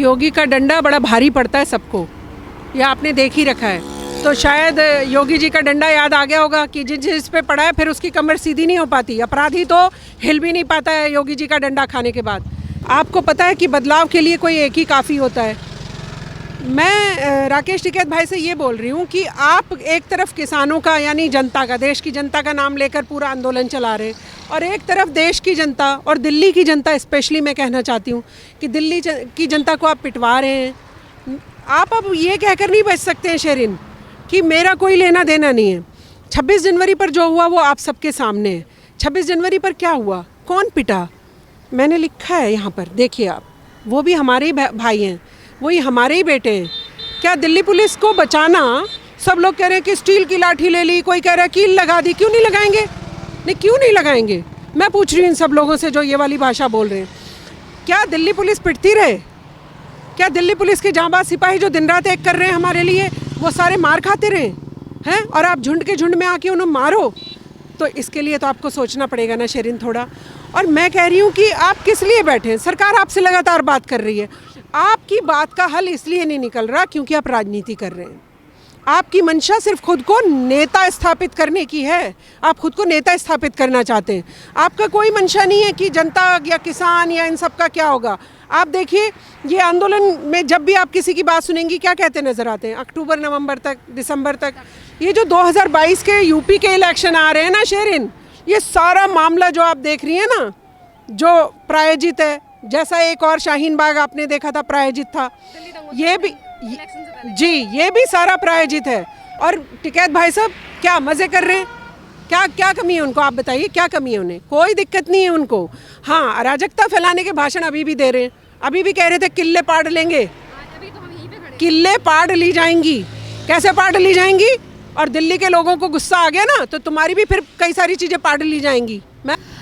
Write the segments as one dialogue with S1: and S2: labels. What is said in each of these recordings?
S1: योगी का डंडा बड़ा भारी पड़ता है सबको, यह आपने देख ही रखा है। तो शायद योगी जी का डंडा याद आ गया होगा कि जिस पे पड़ा है फिर उसकी कमर सीधी नहीं हो पाती। अपराधी तो हिल भी नहीं पाता है योगी जी का डंडा खाने के बाद। आपको पता है कि बदलाव के लिए कोई एक ही काफ़ी होता है। मैं राकेश टिकैत भाई से ये बोल रही हूँ कि आप एक तरफ किसानों का यानी जनता का, देश की जनता का नाम लेकर पूरा आंदोलन चला रहे हैं, और एक तरफ देश की जनता और दिल्ली की जनता स्पेशली मैं कहना चाहती हूँ कि दिल्ली की जनता को आप पिटवा रहे हैं। आप अब ये कहकर नहीं बच सकते हैं शेरिन कि मेरा कोई लेना देना नहीं है। 26 जनवरी पर जो हुआ वो आप सबके सामने है। 26 जनवरी पर क्या हुआ, कौन पिटा, मैंने लिखा है यहाँ पर, देखिए आप। वो भी हमारे ही भाई हैं, वही हमारे ही बेटे हैं। क्या दिल्ली पुलिस को बचाना, सब लोग कह रहे हैं कि स्टील की लाठी ले ली, कोई कह रहा है कील लगा दी, क्यों नहीं लगाएंगे? नहीं, क्यों नहीं लगाएंगे? मैं पूछ रही हूँ इन सब लोगों से जो ये वाली भाषा बोल रहे हैं। क्या दिल्ली पुलिस पिटती रहे? क्या दिल्ली पुलिस के जांबाज सिपाही जो दिन रात एक कर रहे हैं हमारे लिए, वो सारे मार खाते रहे हैं? और आप झुंड के झुंड में आके उन्हें मारो? तो इसके लिए तो आपको सोचना पड़ेगा ना शेरिन थोड़ा। और मैं कह रही हूँ कि आप किस लिए बैठे हैं? सरकार आपसे लगातार बात कर रही है। आपकी बात का हल इसलिए नहीं निकल रहा क्योंकि आप राजनीति कर रहे हैं। आपकी मंशा सिर्फ खुद को नेता स्थापित करने की है। आप खुद को नेता स्थापित करना चाहते हैं। आपका कोई मंशा नहीं है कि जनता या किसान या इन सब का क्या होगा। आप देखिए, ये आंदोलन में जब भी आप किसी की बात सुनेंगी क्या कहते नज़र आते हैं? अक्टूबर, नवंबर तक, दिसंबर तक। ये जो 2022 के यूपी के इलेक्शन आ रहे हैं ना शेरिन, ये सारा मामला जो आप देख रही हैं ना, जो प्रायोजित है, जैसा एक और शाहीन बाग आपने देखा था प्रायोजित था, ये भी जी, ये भी सारा प्रायोजित है। और टिकैत भाई साहब क्या मज़े कर रहे हैं? क्या कमी है उनको? आप बताइए, क्या कमी है उन्हें? कोई दिक्कत नहीं है उनको। हाँ, अराजकता फैलाने के भाषण अभी भी दे रहे हैं। अभी भी कह रहे थे किले पाड़ लेंगे। किले पाड़ ली जाएंगी। कैसे पाड़ ली जाएंगी? और दिल्ली के लोगों को गुस्सा आ गया ना, तो तुम्हारी भी फिर कई सारी चीज़ें पाड़ ली जाएंगी।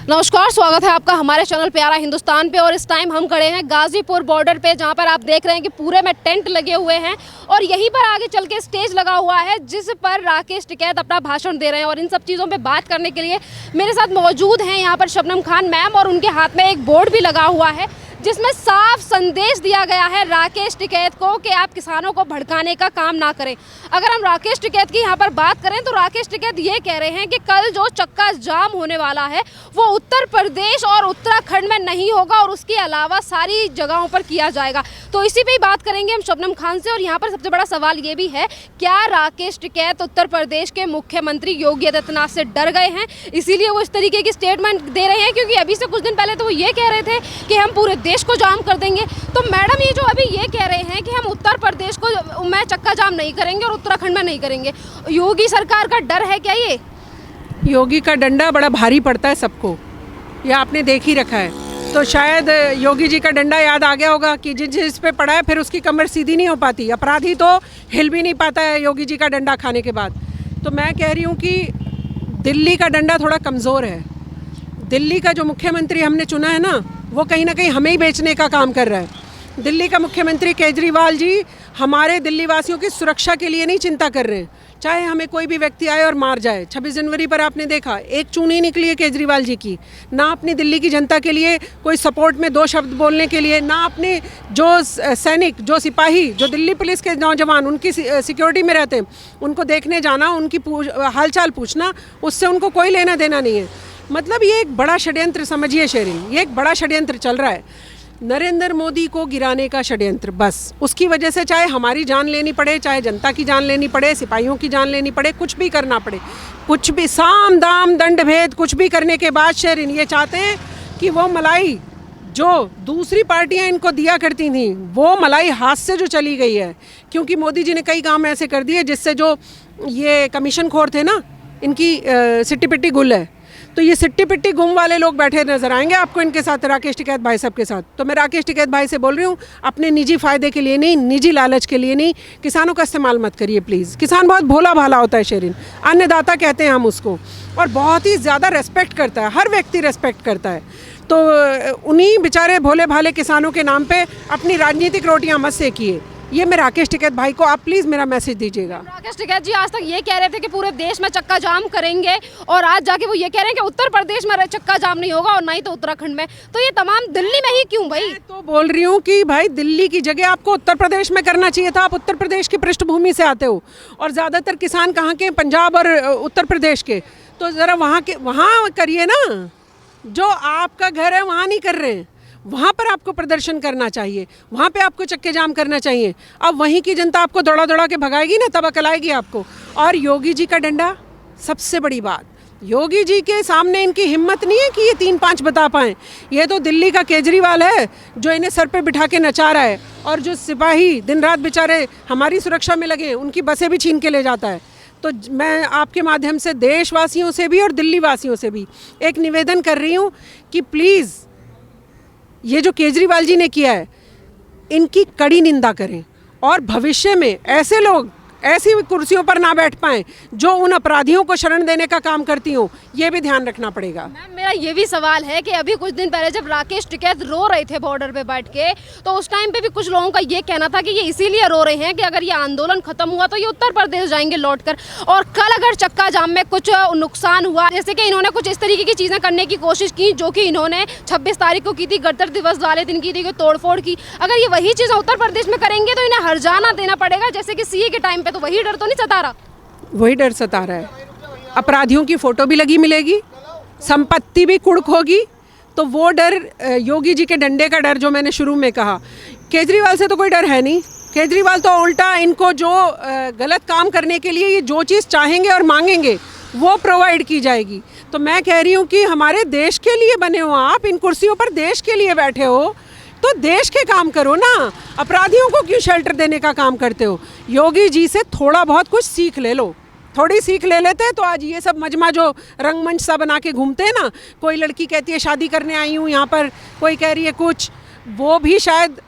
S2: नमस्कार, स्वागत है आपका हमारे चैनल प्यारा हिंदुस्तान पे। और इस टाइम हम खड़े हैं गाजीपुर बॉर्डर पे, जहां पर आप देख रहे हैं कि पूरे में टेंट लगे हुए हैं और यहीं पर आगे चल के स्टेज लगा हुआ है जिस पर राकेश टिकैत अपना भाषण दे रहे हैं। और इन सब चीज़ों पे बात करने के लिए मेरे साथ मौजूद हैं यहाँ पर शबनम खान मैम, और उनके हाथ में एक बोर्ड भी लगा हुआ है जिसमें साफ संदेश दिया गया है राकेश टिकैत को कि आप किसानों को भड़काने का काम ना करें। अगर हम राकेश टिकैत की यहाँ पर बात करें तो राकेश टिकैत ये कह रहे हैं कि कल जो चक्का जाम होने वाला है वो उत्तर प्रदेश और उत्तराखंड में नहीं होगा और उसके अलावा सारी जगहों पर किया जाएगा। तो इसी पे ही बात करेंगे हम शबनम खान से। और यहाँ पर सबसे बड़ा सवाल ये भी है, क्या राकेश टिकैत उत्तर प्रदेश के मुख्यमंत्री योगी आदित्यनाथ से डर गए हैं, इसीलिए वो इस तरीके की स्टेटमेंट दे रहे हैं? क्योंकि अभी से कुछ दिन पहले तो वो ये कह रहे थे कि हम पूरे देश को जाम कर देंगे। तो मैडम, ये जो अभी ये कह रहे हैं कि हम उत्तर प्रदेश को में चक्का जाम नहीं करेंगे और उत्तराखंड में नहीं करेंगे, योगी सरकार का डर है क्या? ये
S1: योगी का डंडा बड़ा भारी पड़ता है सबको, यह आपने देख ही रखा है। तो शायद योगी जी का डंडा याद आ गया होगा कि जिस पे पड़ा है फिर उसकी कमर सीधी नहीं हो पाती। अपराधी तो हिल भी नहीं पाता है योगी जी का डंडा खाने के बाद। तो मैं कह रही हूँ कि दिल्ली का डंडा थोड़ा कमज़ोर है। दिल्ली का जो मुख्यमंत्री हमने चुना है ना, वो कहीं ना कहीं हमें ही बेचने का काम कर रहा है। दिल्ली का मुख्यमंत्री केजरीवाल जी हमारे दिल्ली वासियों की सुरक्षा के लिए नहीं चिंता कर रहे हैं, चाहे हमें कोई भी व्यक्ति आए और मार जाए। 26 जनवरी पर आपने देखा, एक चूनी निकली है केजरीवाल जी की, ना अपनी दिल्ली की जनता के लिए कोई सपोर्ट में दो शब्द बोलने के लिए, ना अपने जो सैनिक, जो सिपाही, जो दिल्ली पुलिस के नौजवान उनकी सिक्योरिटी में रहते हैं, उनको देखने जाना, उनकी हालचाल पूछना, उससे उनको कोई लेना देना नहीं है। मतलब ये एक बड़ा षड्यंत्र समझिए शेरिन, ये एक बड़ा षड्यंत्र चल रहा है, नरेंद्र मोदी को गिराने का षड्यंत्र। बस उसकी वजह से चाहे हमारी जान लेनी पड़े, चाहे जनता की जान लेनी पड़े, सिपाहियों की जान लेनी पड़े, कुछ भी करना पड़े, कुछ भी साम दाम दंड भेद कुछ भी करने के बाद शेरिन ये चाहते हैं कि वो मलाई जो दूसरी पार्टियां इनको दिया करती थी, वो मलाई हाथ से जो चली गई है। क्योंकि मोदी जी ने कई काम ऐसे कर दिए जिससे जो ये कमीशन खोर थे ना, इनकी सिट्टी पिट्टी गुल है। तो ये सिट्टी पिट्टी गुम वाले लोग बैठे नजर आएंगे आपको इनके साथ, राकेश टिकैत भाई साहब के साथ। तो मैं राकेश टिकैत भाई से बोल रही हूँ, अपने निजी फ़ायदे के लिए नहीं, निजी लालच के लिए नहीं, किसानों का इस्तेमाल मत करिए प्लीज़। किसान बहुत भोला भाला होता है शेरिन, अन्नदाता कहते हैं हम उसको, और बहुत ही ज़्यादा रेस्पेक्ट करता है, हर व्यक्ति रेस्पेक्ट करता है। तो उन्हीं बेचारे भोले भाले किसानों के नाम पे अपनी राजनीतिक रोटियां मत सेकिए। ये मैं राकेश टिकैत भाई को आप प्लीज़ मेरा मैसेज दीजिएगा।
S2: राकेश टिकैत जी आज तक ये कह रहे थे कि पूरे देश में चक्का जाम करेंगे और आज जाके वो ये कह रहे हैं कि उत्तर प्रदेश में चक्का जाम नहीं होगा और ना ही तो उत्तराखंड में, तो ये तमाम दिल्ली में ही क्यों भाई?
S1: मैं तो बोल रही हूँ कि भाई दिल्ली की जगह आपको उत्तर प्रदेश में करना चाहिए था। आप उत्तर प्रदेश की पृष्ठभूमि से आते हो और ज़्यादातर किसान कहाँ के, पंजाब और उत्तर प्रदेश के, तो ज़रा वहाँ करिए ना। जो आपका घर है वहाँ नहीं कर रहे हैं, वहाँ पर आपको प्रदर्शन करना चाहिए, वहाँ पे आपको चक्के जाम करना चाहिए। अब वहीं की जनता आपको दौड़ा दौड़ा के भगाएगी ना, तब अकल आएगी आपको। और योगी जी का डंडा, सबसे बड़ी बात, योगी जी के सामने इनकी हिम्मत नहीं है कि ये 3-5 बता पाएँ। ये तो दिल्ली का केजरीवाल है जो इन्हें सर पे बिठा के नचा रहा है, और जो सिपाही दिन रात बेचारे हमारी सुरक्षा में लगे, उनकी बसें भी छीन के ले जाता है। तो मैं आपके माध्यम से देशवासियों से भी और दिल्ली वासियों से भी एक निवेदन कर रही हूँ कि प्लीज़ ये जो केजरीवाल जी ने किया है, इनकी कड़ी निंदा करें और भविष्य में ऐसे लोग ऐसी कुर्सियों पर ना बैठ पाएं जो उन अपराधियों को शरण देने का काम करती हों, ये भी ध्यान रखना पड़ेगा।
S2: मैम मेरा ये भी सवाल है कि अभी कुछ दिन पहले जब राकेश टिकैत रो रहे थे बॉर्डर पे बैठ के, तो उस टाइम पे भी कुछ लोगों का ये कहना था कि ये इसीलिए रो रहे हैं कि अगर ये आंदोलन खत्म हुआ तो ये उत्तर प्रदेश जाएंगे लौटकर, और कल अगर चक्का जाम में कुछ नुकसान हुआ, जैसे कि इन्होंने कुछ इस तरीके की चीज़ें करने की कोशिश की जो कि इन्होंने 26 तारीख को की थी, गणतंत्र दिवस वाले दिन की थी, तोड़फोड़ की, अगर ये वही चीज़ें उत्तर प्रदेश में करेंगे तो इन्हें हर्जाना देना पड़ेगा जैसे कि सीए के टाइम पे, तो वही डर तो नहीं सता रहा?
S1: वही डर सता रहा है। अपराधियों की फ़ोटो भी लगी मिलेगी, संपत्ति भी कुड़क होगी, तो वो डर, योगी जी के डंडे का डर जो मैंने शुरू में कहा, केजरीवाल से तो कोई डर है नहीं। केजरीवाल तो उल्टा इनको जो गलत काम करने के लिए ये जो चीज़ चाहेंगे और मांगेंगे वो प्रोवाइड की जाएगी। तो मैं कह रही हूँ कि हमारे देश के लिए बने हो आप, इन कुर्सियों पर देश के लिए बैठे हो, तो देश के काम करो ना, अपराधियों को क्यों शेल्टर देने का काम करते हो? योगी जी से थोड़ा बहुत कुछ सीख ले लो, थोड़ी सीख ले लेते तो आज ये सब मजमा जो रंगमंच सा बना के घूमते हैं ना, कोई लड़की कहती है शादी करने आई हूँ यहाँ पर, कोई कह रही है कुछ, वो भी शायद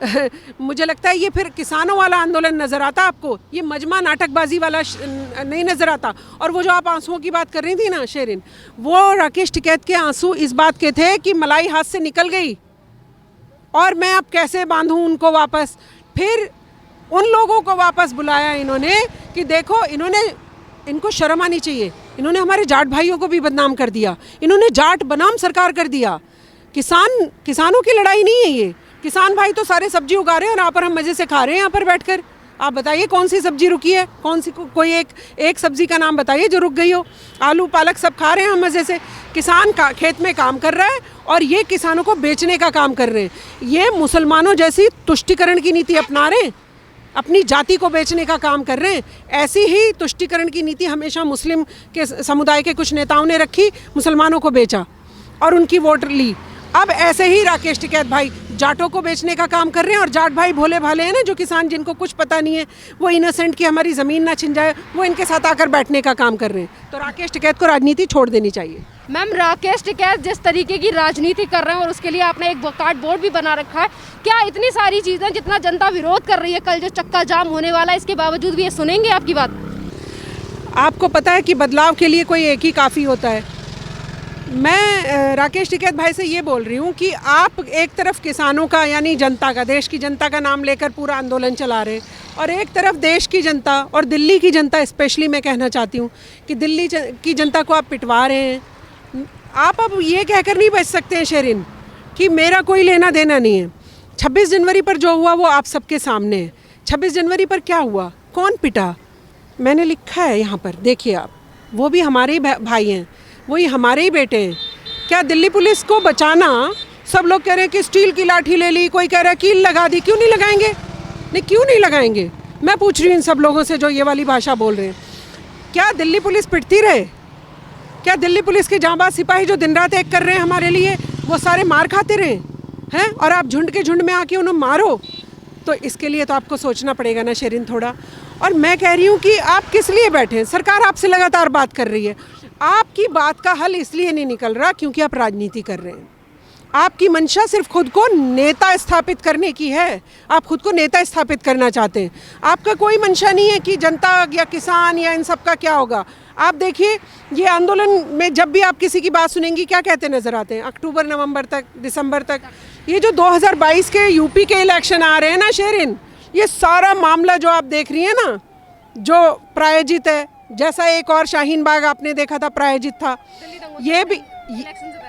S1: मुझे लगता है ये फिर किसानों वाला आंदोलन नज़र आता आपको, ये मजमा नाटकबाजी वाला नहीं नज़र आता। और वो जो आप आंसुओं की बात कर रही थी ना शेरिन, वो राकेश टिकैत के आंसू इस बात के थे कि मलाई हाथ से निकल गई और मैं अब कैसे बांधूं उनको वापस। फिर उन लोगों को वापस बुलाया इन्होंने कि देखो, इनको शर्म आनी चाहिए, इन्होंने हमारे जाट भाइयों को भी बदनाम कर दिया, इन्होंने जाट बनाम सरकार कर दिया। किसानों की लड़ाई नहीं है ये, किसान भाई तो सारे सब्जी उगा रहे हैं और यहाँ पर हम मज़े से खा रहे हैं यहाँ पर बैठकर। आप बताइए कौन सी सब्जी रुकी है, कौन सी कोई एक सब्जी का नाम बताइए जो रुक गई हो। आलू पालक सब खा रहे हैं हम मज़े से। किसान का खेत में काम कर रहा है और ये किसानों को बेचने का काम कर रहे हैं। ये मुसलमानों जैसी तुष्टिकरण की नीति अपना रहे हैं, अपनी जाति को बेचने का काम कर रहे हैं। ऐसी ही तुष्टिकरण की नीति हमेशा मुस्लिम के समुदाय के कुछ नेताओं ने रखी, मुसलमानों को बेचा और उनकी वोट ली। अब ऐसे ही राकेश टिकैत भाई जाटों को बेचने का काम कर रहे हैं, और जाट भाई भोले भाले हैं ना, जो किसान जिनको कुछ पता नहीं है, वो इनोसेंट की हमारी ज़मीन ना छिन जाए, वो इनके साथ आकर बैठने का काम कर रहे हैं। तो राकेश टिकैत को राजनीति छोड़ देनी चाहिए।
S2: मैम राकेश टिकैत जिस तरीके की राजनीति कर रहे हैं और उसके लिए आपने एक कार्ड बोर्ड भी बना रखा है, क्या इतनी सारी चीज़ें जितना जनता विरोध कर रही है, कल जो चक्का जाम होने वाला है, इसके बावजूद भी ये सुनेंगे आपकी बात?
S1: आपको पता है कि बदलाव के लिए कोई एक ही काफ़ी होता है। मैं राकेश टिकैत भाई से ये बोल रही हूँ कि आप एक तरफ किसानों का यानी जनता का, देश की जनता का नाम लेकर पूरा आंदोलन चला रहे हैं, और एक तरफ देश की जनता और दिल्ली की जनता स्पेशली मैं कहना चाहती हूँ कि दिल्ली की जनता को आप पिटवा रहे हैं। आप अब ये कहकर नहीं बच सकते हैं शेरिन कि मेरा कोई लेना देना नहीं है। 26 जनवरी पर जो हुआ वो आप सबके सामने है। 26 जनवरी पर क्या हुआ, कौन पिटा, मैंने लिखा है यहाँ पर, देखिए आप, वो भी हमारे ही भाई हैं, वही हमारे ही बेटे हैं। क्या दिल्ली पुलिस को बचाना, सब लोग कह रहे हैं कि स्टील की लाठी ले ली, कोई कह रहा है कील लगा दी, क्यों नहीं लगाएंगे? नहीं, क्यों नहीं लगाएंगे? मैं पूछ रही हूँ इन सब लोगों से जो ये वाली भाषा बोल रहे हैं, क्या दिल्ली पुलिस पिटती रहे? क्या दिल्ली पुलिस के जांबाज सिपाही जो दिन रात एक कर रहे हैं हमारे लिए, वो सारे मार खाते रहे हैं? और आप झुंड के झुंड में आके उन्हें मारो? तो इसके लिए तो आपको सोचना पड़ेगा ना शेरिन थोड़ा। और मैं कह रही हूँ कि आप किस लिए बैठे हैं? सरकार आपसे लगातार बात कर रही है, आपकी बात का हल इसलिए नहीं निकल रहा क्योंकि आप राजनीति कर रहे हैं। आपकी मंशा सिर्फ खुद को नेता स्थापित करने की है, आप खुद को नेता स्थापित करना चाहते हैं। आपका कोई मंशा नहीं है कि जनता या किसान या इन सब का क्या होगा। आप देखिए, ये आंदोलन में जब भी आप किसी की बात सुनेंगी क्या कहते नज़र आते हैं? अक्टूबर नवंबर तक, दिसंबर तक। ये जो 2022 के यूपी के इलेक्शन आ रहे हैं ना शेरिन, ये सारा मामला जो आप देख रही हैं ना, जो प्रायोजित है, जैसा एक और शाहीन बाग आपने देखा था प्रायोजित था, ये भी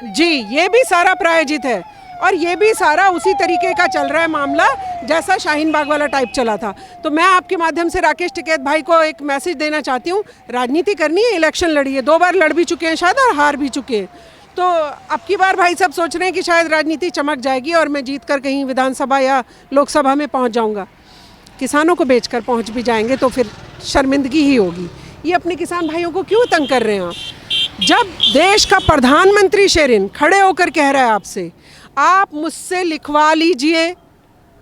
S1: जी ये भी सारा प्रायोजित है और ये भी सारा उसी तरीके का चल रहा है मामला जैसा शाहीन बाग वाला टाइप चला था। तो मैं आपके माध्यम से राकेश टिकैत भाई को एक मैसेज देना चाहती हूँ, राजनीति करनी है, इलेक्शन लड़िए, 2 बार लड़ भी चुके हैं शायद और हार भी चुके हैं। तो अब की बार भाई सब सोच रहे हैं कि शायद राजनीति चमक जाएगी और मैं जीत कर कहीं विधानसभा या लोकसभा में पहुँच जाऊँगा। किसानों को बेचकर पहुँच भी जाएंगे तो फिर शर्मिंदगी ही होगी। ये अपने किसान भाइयों को क्यों तंग कर रहे हैं आप? जब देश का प्रधानमंत्री शेरिन खड़े होकर कह रहा है आपसे, आप मुझसे लिखवा लीजिए,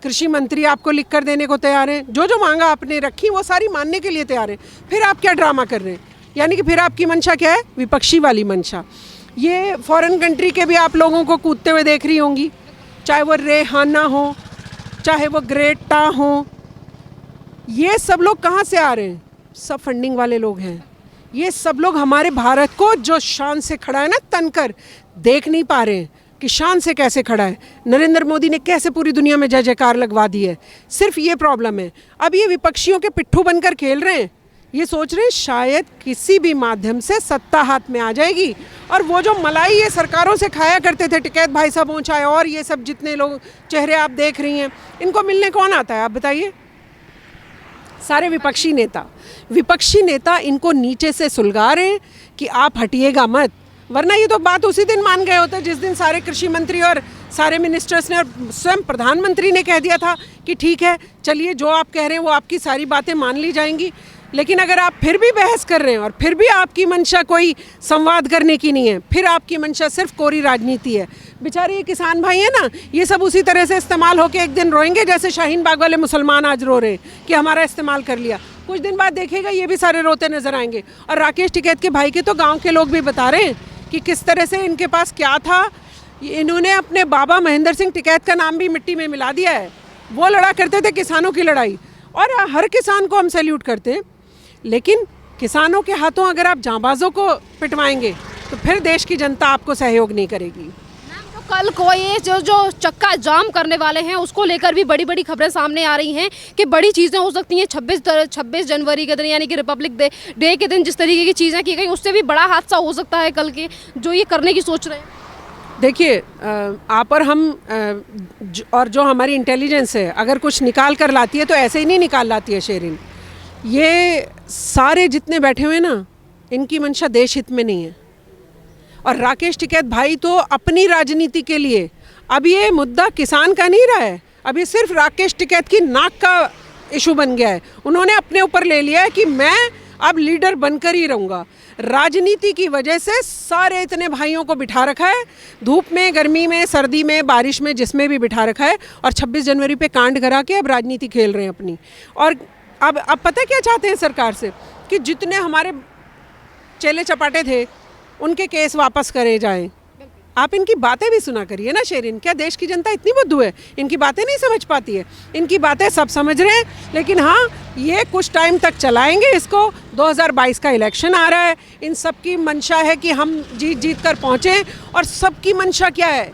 S1: कृषि मंत्री आपको लिख कर देने को तैयार हैं, जो जो मांगा आपने रखी वो सारी मानने के लिए तैयार हैं, फिर आप क्या ड्रामा कर रहे हैं? यानी कि फिर आपकी मंशा क्या है? विपक्षी वाली मंशा। ये फॉरेन कंट्री के भी आप लोगों को कूदते हुए देख रही होंगी, चाहे वो रेहाना हो, चाहे वो ग्रेटा हो, ये सब लोग कहाँ से आ रहे हैं? सब फंडिंग वाले लोग हैं। ये सब लोग हमारे भारत को जो शान से खड़ा है ना, तनकर देख नहीं पा रहे हैं कि शान से कैसे खड़ा है। नरेंद्र मोदी ने कैसे पूरी दुनिया में जय जयकार लगवा दी है। सिर्फ ये प्रॉब्लम है, अब ये विपक्षियों के पिट्ठू बनकर खेल रहे हैं। ये सोच रहे हैं शायद किसी भी माध्यम से सत्ता हाथ में आ जाएगी और वो जो मलाई ये सरकारों से खाया करते थे, टिकैत भाई साहब हो चाहे और ये सब जितने लोग चेहरे आप देख रही हैं, इनको मिलने कौन आता है आप बताइए? सारे विपक्षी नेता इनको नीचे से सुलगा रहे हैं कि आप हटिएगा मत, वरना ये तो बात उसी दिन मान गए होते जिस दिन सारे कृषि मंत्री और सारे मिनिस्टर्स ने और स्वयं प्रधानमंत्री ने कह दिया था कि ठीक है चलिए जो आप कह रहे हैं वो आपकी सारी बातें मान ली जाएंगी। लेकिन अगर आप फिर भी बहस कर रहे हैं और फिर भी आपकी मंशा कोई संवाद करने की नहीं है, फिर आपकी मंशा सिर्फ कोरी राजनीति है, बेचारे ये किसान भाई हैं ना, ये सब उसी तरह से इस्तेमाल होकर एक दिन रोएंगे जैसे शाहीन बाग वाले मुसलमान आज रो रहे हैं कि हमारा इस्तेमाल कर लिया। कुछ दिन बाद देखेगा ये भी सारे रोते नजर आएंगे। और राकेश टिकैत के भाई के तो गाँव के लोग भी बता रहे हैं कि किस तरह से इनके पास क्या था। इन्होंने अपने बाबा महेंद्र सिंह टिकैत का नाम भी मिट्टी में मिला दिया है। वो लड़ा करते थे किसानों की लड़ाई और हर किसान को हम सैल्यूट करते हैं, लेकिन किसानों के हाथों अगर आप जांबाजों को पिटवाएंगे तो फिर देश की जनता आपको सहयोग नहीं करेगी।
S2: तो कल को ये जो चक्का जाम करने वाले हैं उसको लेकर भी बड़ी बड़ी खबरें सामने आ रही हैं कि बड़ी चीज़ें हो सकती हैं। 26 जनवरी के दिन यानी कि रिपब्लिक डे के दिन जिस तरीके की चीज़ें की गई उससे भी बड़ा हादसा हो सकता है कल के जो ये करने की सोच रहे हैं।
S1: देखिए आप और हम और जो हमारी इंटेलिजेंस है अगर कुछ निकाल कर लाती है तो ऐसे ही नहीं निकाल लाती है शेरिन। ये सारे जितने बैठे हुए ना, इनकी मंशा देश हित में नहीं है। और राकेश टिकैत भाई तो अपनी राजनीति के लिए, अब ये मुद्दा किसान का नहीं रहा है, अब ये सिर्फ राकेश टिकैत की नाक का इशू बन गया है। उन्होंने अपने ऊपर ले लिया है कि मैं अब लीडर बनकर ही रहूँगा। राजनीति की वजह से सारे इतने भाइयों को बिठा रखा है, धूप में, गर्मी में, सर्दी में, बारिश में, जिसमें भी बिठा रखा है, और 26 जनवरी पे कांड करा के अब राजनीति खेल रहे हैं अपनी। और अब पता क्या चाहते हैं सरकार से कि जितने हमारे चेले चपाटे थे उनके केस वापस करे जाएं। आप इनकी बातें भी सुना करिए ना शेरिन, क्या देश की जनता इतनी बुद्धू है? इनकी बातें नहीं समझ पाती है? इनकी बातें सब समझ रहे हैं, लेकिन हाँ ये कुछ टाइम तक चलाएंगे इसको। 2022 का इलेक्शन आ रहा है, इन सब की मंशा है कि हम जीत कर पहुँचें। और सबकी मंशा क्या है?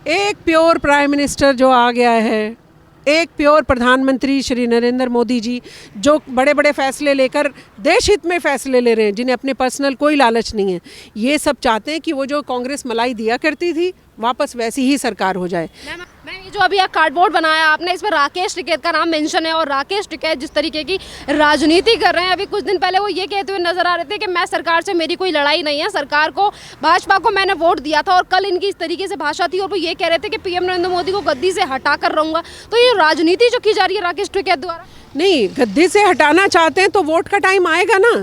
S1: एक प्योर प्राइम मिनिस्टर जो आ गया है, एक प्योर प्रधानमंत्री श्री नरेंद्र मोदी जी जो बड़े बड़े फैसले लेकर देश हित में फैसले ले रहे हैं, जिन्हें अपने पर्सनल कोई लालच नहीं है। ये सब चाहते हैं कि वो जो कांग्रेस मलाई दिया करती थी वापस वैसी ही सरकार हो जाए।
S2: मैं ये जो अभी एक कार्डबोर्ड बनाया आपने, इसमें राकेश टिकैत का नाम मेंशन है और राकेश टिकैत जिस तरीके की राजनीति कर रहे हैं, अभी कुछ दिन पहले वो ये कहते हुए नजर आ रहे थे कि मैं सरकार से मेरी कोई लड़ाई नहीं है, सरकार को, भाजपा को मैंने वोट दिया था। और कल इनकी इस तरीके से भाषा थी और वो ये कह रहे थे कि पीएम नरेंद्र मोदी को गद्दी से हटा कर रहूँगा। तो ये राजनीति जो की जा रही है राकेश टिकैत द्वारा,
S1: नहीं, गद्दी से हटाना चाहते हैं तो वोट का टाइम आएगा ना,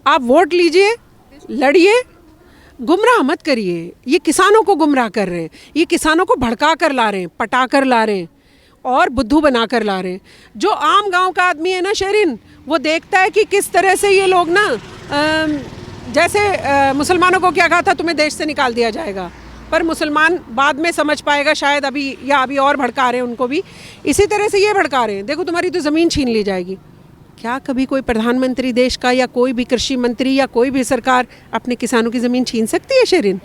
S1: आप वोट लीजिए, लड़िए, गुमराह मत करिए। ये किसानों को गुमराह कर रहे हैं, ये किसानों को भड़का कर ला रहे हैं, पटा कर ला रहे हैं और बुद्धू बना कर ला रहे हैं। जो आम गांव का आदमी है ना शेरिन, वो देखता है कि किस तरह से ये लोग ना जैसे मुसलमानों को क्या कहा था, तुम्हें देश से निकाल दिया जाएगा, पर मुसलमान बाद में समझ पाएगा शायद, अभी और भड़का रहे हैं उनको भी। इसी तरह से ये भड़का रहे हैं, देखो तुम्हारी तो ज़मीन छीन ली जाएगी। क्या कभी कोई प्रधानमंत्री देश का या कोई भी कृषि मंत्री या कोई भी सरकार अपने किसानों की ज़मीन छीन सकती है शेरिन?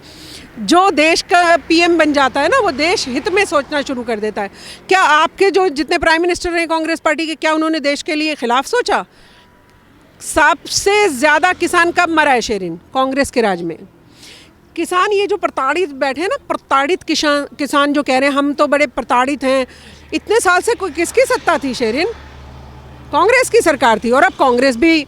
S1: जो देश का पीएम बन जाता है ना, वो देश हित में सोचना शुरू कर देता है। क्या आपके जो जितने प्राइम मिनिस्टर हैं कांग्रेस पार्टी के, क्या उन्होंने देश के लिए खिलाफ सोचा? सबसे ज़्यादा किसान कब मरा है शेरिन? कांग्रेस के राज में। किसान ये जो प्रताड़ित बैठे हैं ना, प्रताड़ित किसान जो कह रहे हैं हम तो बड़े प्रताड़ित हैं, इतने साल से कोई किसकी सत्ता थी शेरिन? कांग्रेस की सरकार थी। और अब कांग्रेस भी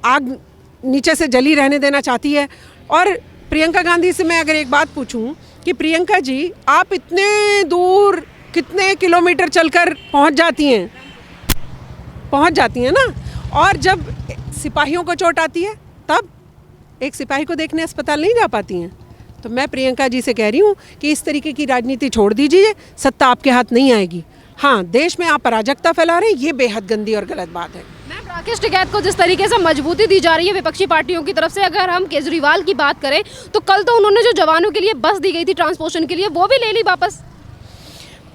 S1: आग नीचे से जली रहने देना चाहती है। और प्रियंका गांधी से मैं अगर एक बात पूछूं कि प्रियंका जी, आप इतने दूर कितने किलोमीटर चलकर पहुंच जाती हैं ना, और जब सिपाहियों को चोट आती है तब एक सिपाही को देखने अस्पताल नहीं जा पाती हैं। तो मैं प्रियंका जी से कह रही हूँ कि इस तरीके की राजनीति छोड़ दीजिए, सत्ता आपके हाथ नहीं आएगी। हाँ, देश में आप अराजकता फैला रहे हैं, ये बेहद गंदी और गलत बात है।
S2: मैम, राकेश टिकैत को जिस तरीके से मजबूती दी जा रही है विपक्षी पार्टियों की तरफ से, अगर हम केजरीवाल की बात करें तो कल तो उन्होंने जो जवानों के लिए बस दी गई थी ट्रांसपोर्टेशन के लिए, वो भी ले ली वापस।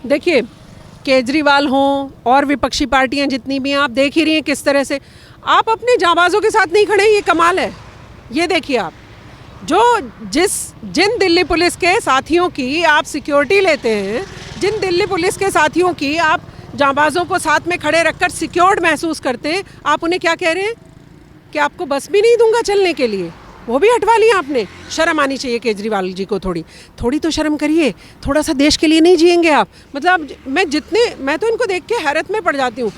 S1: देखिए, केजरीवाल हों और विपक्षी पार्टियां जितनी भी हैं, आप देख ही रही हैं किस तरह से आप अपने जांबाजों के साथ नहीं खड़े। ये कमाल है। ये देखिए, आप जिन दिल्ली पुलिस के साथियों की आप सिक्योरिटी लेते हैं, जिन दिल्ली पुलिस के साथियों की आप जांबाजों को साथ में खड़े रखकर सिक्योर्ड महसूस करते हैं, आप उन्हें क्या कह रहे हैं कि आपको बस भी नहीं दूंगा चलने के लिए? वो भी हटवा लिया आपने। शर्म आनी चाहिए केजरीवाल जी को। थोड़ी तो शर्म करिए। थोड़ा सा देश के लिए नहीं जिएंगे आप? मतलब मैं तो इनको देख के हैरत में पड़ जाती हूँ।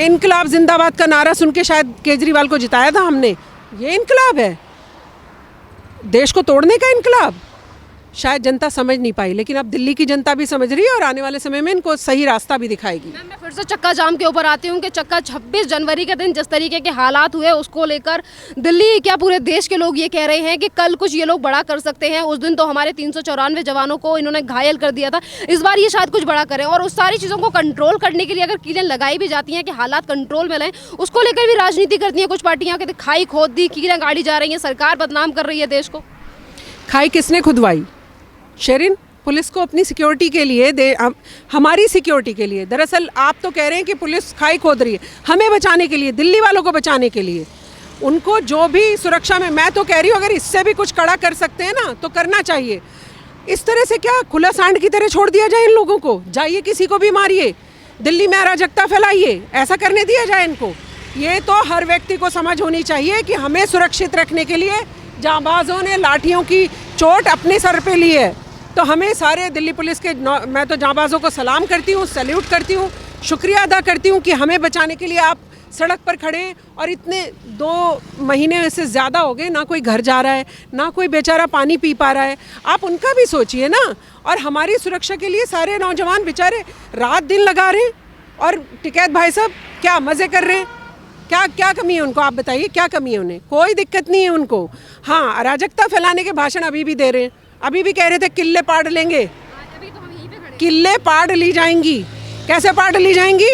S1: इनकलाब जिंदाबाद का नारा सुन के शायद केजरीवाल को जिताया था हमने। ये इनकलाब है, देश को तोड़ने का इनकलाब। शायद जनता समझ नहीं पाई, लेकिन अब दिल्ली की जनता भी समझ रही है और आने वाले समय में इनको सही रास्ता भी दिखाएगी।
S2: मैं फिर से चक्का जाम के ऊपर आती हूँ कि चक्का 26 जनवरी के दिन जिस तरीके के हालात हुए उसको लेकर दिल्ली क्या पूरे देश के लोग ये कह रहे हैं कि कल कुछ ये लोग बड़ा कर सकते हैं। उस दिन तो हमारे 394 जवानों को इन्होंने घायल कर दिया था, इस बार ये शायद कुछ बड़ा करें। और उस सारी चीज़ों को कंट्रोल करने के लिए अगर कीलें लगाई भी जाती हैं कि हालात कंट्रोल में लाएं, उसको लेकर भी राजनीति करती हैं कुछ पार्टियाँ कि खाई खोद दी, कीलें गाड़ी जा रही हैं, सरकार बदनाम कर रही है देश को।
S1: खाई किसने खुदवाई शेरिन? पुलिस को अपनी सिक्योरिटी के लिए हमारी सिक्योरिटी के लिए। दरअसल आप तो कह रहे हैं कि पुलिस खाई खोद रही है हमें बचाने के लिए, दिल्ली वालों को बचाने के लिए। उनको जो भी सुरक्षा में, मैं तो कह रही हूँ अगर इससे भी कुछ कड़ा कर सकते हैं ना तो करना चाहिए। इस तरह से क्या खुला सांड की तरह छोड़ दिया जाए इन लोगों को? जाइए किसी को भी मारिए, दिल्ली में अराजकता फैलाइए, ऐसा करने दिया जाए इनको? ये तो हर व्यक्ति को समझ होनी चाहिए कि हमें सुरक्षित रखने के लिए जांबाजों ने लाठियों की चोट अपने सर पे ली है। तो हमें सारे दिल्ली पुलिस के, मैं तो जांबाजों को सलाम करती हूँ, सैल्यूट करती हूँ, शुक्रिया अदा करती हूँ कि हमें बचाने के लिए आप सड़क पर खड़े हैं। और इतने 2 महीने से ज़्यादा हो गए, ना कोई घर जा रहा है, ना कोई बेचारा पानी पी पा रहा है। आप उनका भी सोचिए ना। और हमारी सुरक्षा के लिए सारे नौजवान बेचारे रात दिन लगा रहे हैं। और टिकैत भाई साहब क्या मज़े कर रहे हैं? क्या कमी है उनको? आप बताइए, क्या कमी है उन्हें? कोई दिक्कत नहीं है उनको। हाँ, अराजकता फैलाने के भाषण अभी भी दे रहे हैं। अभी भी कह रहे थे किले पाड़ लेंगे।
S2: अभी तो हम यहीं पे खड़े।
S1: किले पाड़ ली जाएंगी। कैसे पाड़ ली जाएंगी?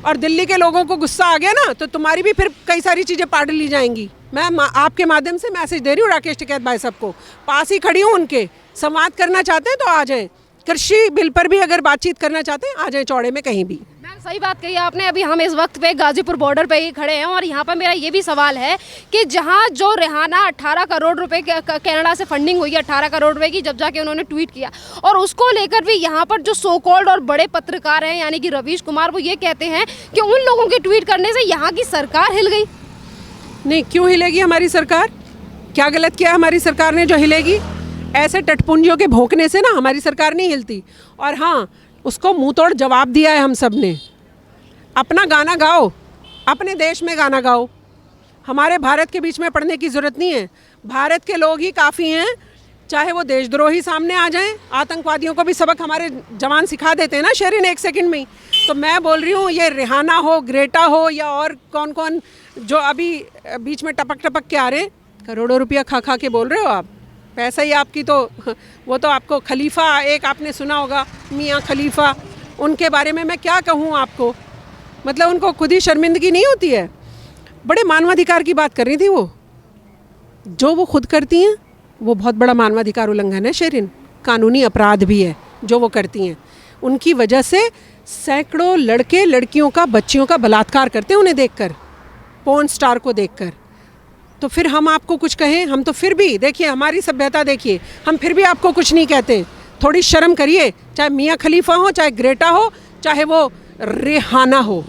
S1: और दिल्ली के लोगों को गुस्सा आ गया ना तो तुम्हारी भी फिर कई सारी चीज़ें पाड़ ली जाएंगी। मैं आपके माध्यम से मैसेज दे रही हूँ राकेश टिकैत भाई साहब को। पास ही खड़ी हूँ उनके। संवाद करना चाहते हैं तो आ जाएं। कृषि बिल पर भी अगर बातचीत करना चाहते हैं आ जाएं, चौड़े में कहीं भी।
S2: मैम, सही बात कही आपने। अभी हम इस वक्त पे गाजीपुर बॉर्डर पे ही खड़े हैं और यहाँ पर मेरा ये भी सवाल है कि जहाँ जो रिहाना 18 करोड़ रुपए कनाडा से फंडिंग हुई है, 18 करोड़ रुपए की, जब जाके उन्होंने ट्वीट किया, और उसको लेकर भी यहाँ पर जो सो कॉल्ड और बड़े पत्रकार हैं यानी कि रवीश कुमार, वो ये कहते हैं कि उन लोगों के ट्वीट करने से यहाँ की सरकार हिल गई।
S1: नहीं, क्यों हिलेगी हमारी सरकार? क्या गलत किया हमारी सरकार ने जो हिलेगी? ऐसे टटपुंजियों के भौंकने से ना हमारी सरकार नहीं हिलती। और हाँ, उसको मुंह तोड़ जवाब दिया है हम सब ने। अपना गाना गाओ, अपने देश में गाना गाओ। हमारे भारत के बीच में पढ़ने की ज़रूरत नहीं है। भारत के लोग ही काफ़ी हैं। चाहे वो देशद्रोही सामने आ जाएं, आतंकवादियों को भी सबक हमारे जवान सिखा देते हैं ना शेरिन 1 सेकंड में ही। तो मैं बोल रही हूँ, ये रिहाना हो, ग्रेटा हो, या और कौन कौन जो अभी बीच में टपक टपक के आ रहे हैं, करोड़ों रुपया खा खा के बोल रहे हो आप। पैसा ही आपकी तो, वो तो आपको खलीफा, एक आपने सुना होगा मियाँ खलीफा, उनके बारे में मैं क्या कहूँ आपको। मतलब उनको खुद ही शर्मिंदगी नहीं होती है। बड़े मानवाधिकार की बात कर रही थी वो। जो वो खुद करती हैं वो बहुत बड़ा मानवाधिकार उल्लंघन है शेरिन, कानूनी अपराध भी है जो वो करती हैं। उनकी वजह से सैकड़ों लड़के लड़कियों का, बच्चियों का बलात्कार करते हैं उन्हें देखकर, पोर्न स्टार को देखकर। तो फिर हम आपको कुछ कहें? हम तो फिर भी देखिए हमारी सभ्यता देखिए, हम फिर भी आपको कुछ नहीं कहते। थोड़ी शर्म करिए, चाहे मियाँ खलीफा हो, चाहे ग्रेटा हो, चाहे वो रेहाना हो।